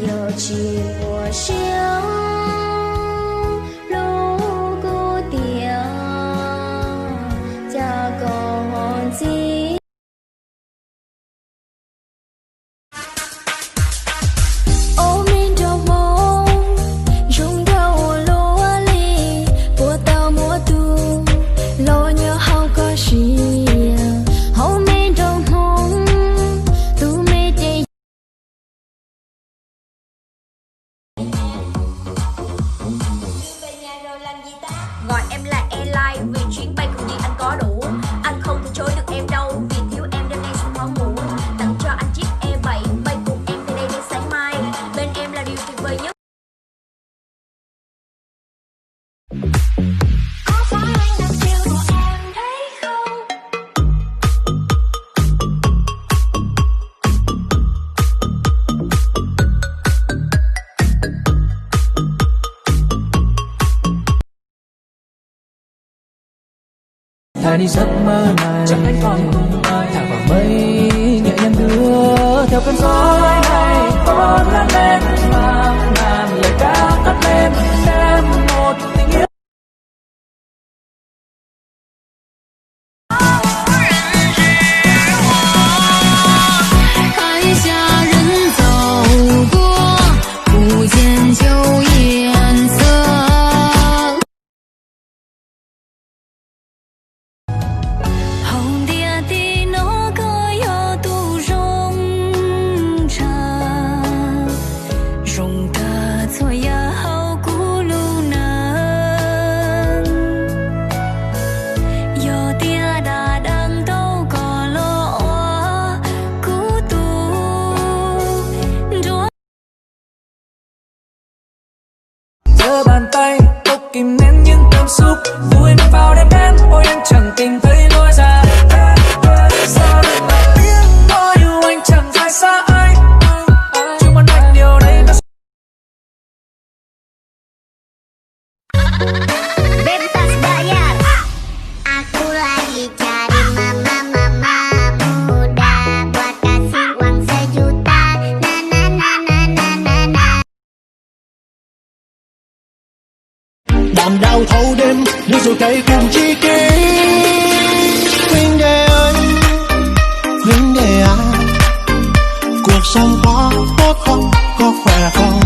有情我想如故调，家公鸡。ô minh trong mong rung theo lúa li bùa tàu mùa tu lo nhớ hao có gì hậu minh trong mong tu mê đi. Gọi em là Airline vì chuyến bay cùng đi anh có đủ. Anh không thể chối được em đâu vì thiếu em đêm nay xin món ngủ. Tặng cho anh chiếc E7 bay cùng em từ đây đến sáng mai. Bên em là điều tuyệt vời nhất. Có phải anh đặt điều của em thấy không? Ta đi giấc mơ này chắc anh còn cùng ai thả vào mây nhẹ nhàng đưa theo cơn gió này con lan lên mang ngàn lời ca cất lên em một tình yêu. Giơ bàn tay tôi kìm nén những cảm xúc vui mình vào đêm đến ôi em chẳng tìm thấy lối ra. Sao lại là tiếng nói yêu anh chẳng rời xa anh chung muốn anh điều đấy nó. Bebas bayar. Aku lagi cari mama muda buat kasih uang 1 juta. Na na na na na na na. Đàm đau thâu đêm như rồi cây cùng chi kỷ. Huynh đệ ơi, huynh đệ à, cuộc sống có tốt không, có khỏe không?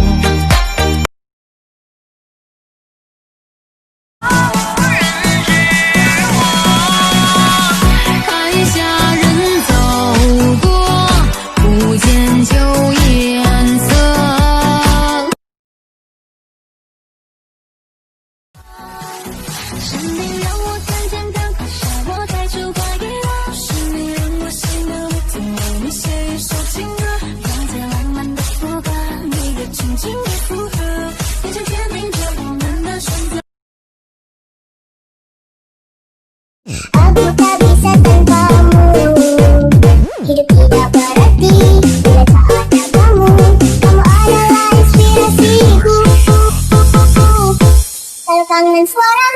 Aku tak bisa tanpamu. Hidup tidak berarti bila tak ada kamu. Kamu adalah inspirasiku. Kalau kangen suara